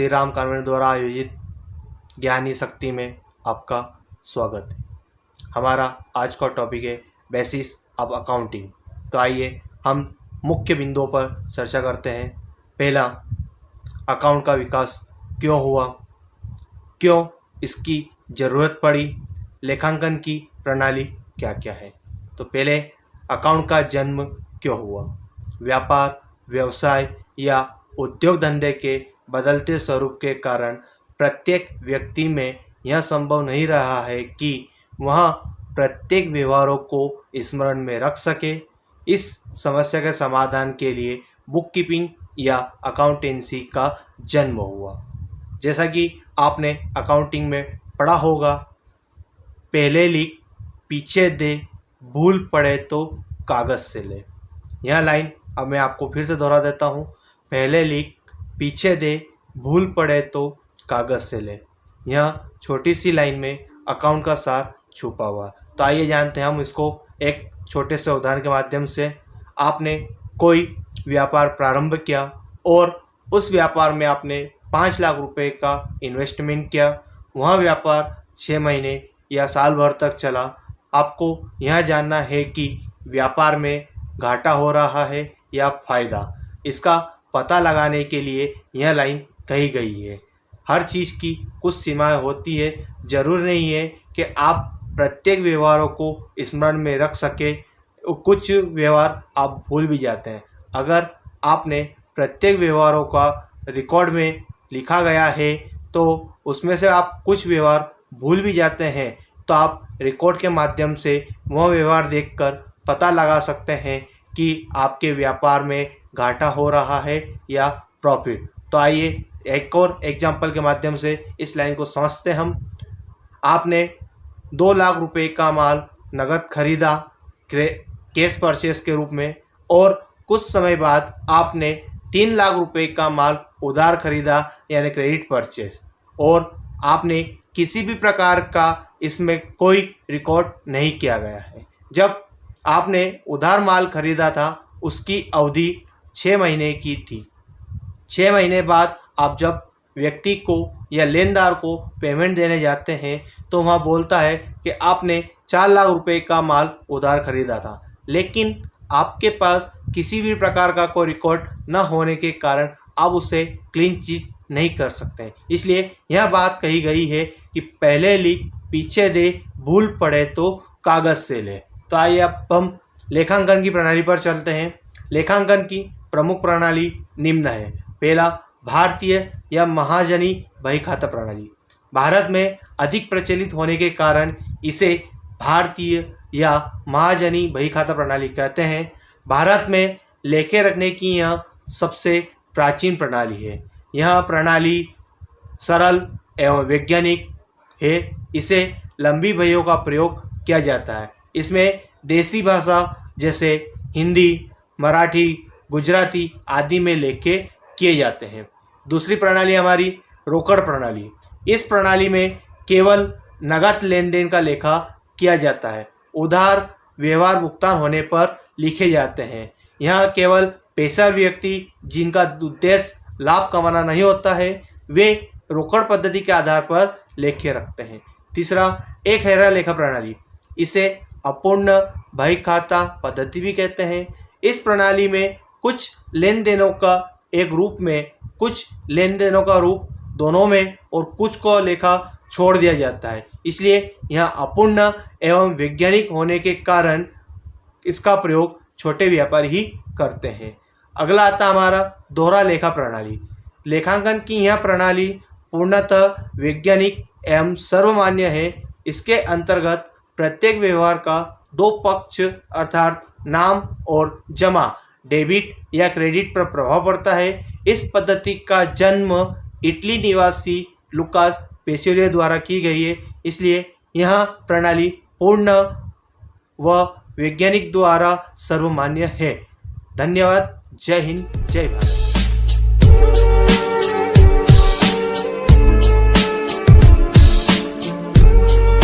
Shri Ram convent द्वारा आयोजित ज्ञानी शक्ति में आपका स्वागत है। हमारा आज का टॉपिक है बेसिस ऑफ अकाउंटिंग। तो आइए हम मुख्य बिंदुओं पर चर्चा करते हैं। पहला, अकाउंट का विकास क्यों हुआ, क्यों इसकी ज़रूरत पड़ी, लेखांकन की प्रणाली क्या क्या है। तो पहले, अकाउंट का जन्म क्यों हुआ। व्यापार, व्यवसाय या उद्योग धंधे के बदलते स्वरूप के कारण प्रत्येक व्यक्ति में यह संभव नहीं रहा है कि वह प्रत्येक व्यवहारों को स्मरण में रख सके। इस समस्या के समाधान के लिए बुक कीपिंग या अकाउंटेंसी का जन्म हुआ। जैसा कि आपने अकाउंटिंग में पढ़ा होगा, पहले लिख पीछे दे, भूल पड़े तो कागज़ से ले। यह लाइन अब मैं आपको फिर से दोहरा देता हूँ। पहले लिख पीछे दे, भूल पड़े तो कागज़ से ले। यह छोटी सी लाइन में अकाउंट का सार छुपा हुआ। तो आइए जानते हैं हम इसको एक छोटे से उदाहरण के माध्यम से। आपने कोई व्यापार प्रारंभ किया और उस व्यापार में आपने 5 लाख रुपए का इन्वेस्टमेंट किया। वह व्यापार 6 महीने या साल भर तक चला। आपको यह जानना है कि व्यापार में घाटा हो रहा है या फ़ायदा। इसका पता लगाने के लिए यह लाइन कही गई है। हर चीज़ की कुछ सीमाएं होती है। ज़रूर नहीं है कि आप प्रत्येक व्यवहारों को स्मरण में रख सके। कुछ व्यवहार आप भूल भी जाते हैं। अगर आपने प्रत्येक व्यवहारों का रिकॉर्ड में लिखा गया है तो उसमें से आप कुछ व्यवहार भूल भी जाते हैं, तो आप रिकॉर्ड के माध्यम से वह व्यवहार देखकर पता लगा सकते हैं कि आपके व्यापार में घाटा हो रहा है या प्रॉफिट। तो आइए एक और एग्जाम्पल के माध्यम से इस लाइन को समझते हम। आपने 2 लाख रुपए का माल नगद खरीदा कैश परचेस के रूप में, और कुछ समय बाद आपने 3 लाख रुपए का माल उधार खरीदा यानी क्रेडिट परचेस, और आपने किसी भी प्रकार का इसमें कोई रिकॉर्ड नहीं किया गया है। जब आपने उधार माल खरीदा था उसकी अवधि 6 महीने की थी। 6 महीने बाद आप जब व्यक्ति को या लेनदार को पेमेंट देने जाते हैं तो वहाँ बोलता है कि आपने 4 लाख रुपए का माल उधार खरीदा था, लेकिन आपके पास किसी भी प्रकार का कोई रिकॉर्ड न होने के कारण आप उसे क्लीन चिट नहीं कर सकते। इसलिए यह बात कही गई है कि पहले लिख पीछे दे, भूल पड़े तो कागज़ से ले। तो आइए अब हम लेखांकन की प्रणाली पर चलते हैं। लेखांकन की प्रमुख प्रणाली निम्न है। पहला, भारतीय या महाजनी बही खाता प्रणाली। भारत में अधिक प्रचलित होने के कारण इसे भारतीय या महाजनी बही खाता प्रणाली कहते हैं। भारत में लेखे रखने की यह सबसे प्राचीन प्रणाली है। यह प्रणाली सरल एवं वैज्ञानिक है। इसे लंबी बहियों का प्रयोग किया जाता है। इसमें देसी भाषा जैसे हिंदी, मराठी, गुजराती आदि में लेखे किए जाते हैं। दूसरी प्रणाली हमारी रोकड़ प्रणाली। इस प्रणाली में केवल नगद लेन देन का लेखा किया जाता है। उधार व्यवहार भुगतान होने पर लिखे जाते हैं। यहाँ केवल पेशेवर व्यक्ति जिनका उद्देश्य लाभ कमाना नहीं होता है, वे रोकड़ पद्धति के आधार पर लेखे रखते हैं। तीसरा, एक हेरा लेखा प्रणाली। इसे अपूर्ण बही खाता पद्धति भी कहते हैं। इस प्रणाली में कुछ लेन देनों का एक रूप में, कुछ लेन देनों का रूप दोनों में, और कुछ को लेखा छोड़ दिया जाता है। इसलिए यह अपूर्ण एवं वैज्ञानिक होने के कारण इसका प्रयोग छोटे व्यापारी ही करते हैं। अगला आता हमारा दोहरा लेखा प्रणाली। लेखांकन की यह प्रणाली पूर्णतः वैज्ञानिक एवं सर्वमान्य है। इसके अंतर्गत प्रत्येक व्यवहार का 2 पक्ष अर्थात नाम और जमा, डेबिट या क्रेडिट पर प्रभाव पड़ता है। इस पद्धति का जन्म इटली निवासी लुकास पेसियोली द्वारा की गई है। इसलिए यह प्रणाली पूर्ण व वैज्ञानिक द्वारा सर्वमान्य है। धन्यवाद। जय हिंद, जय भारत।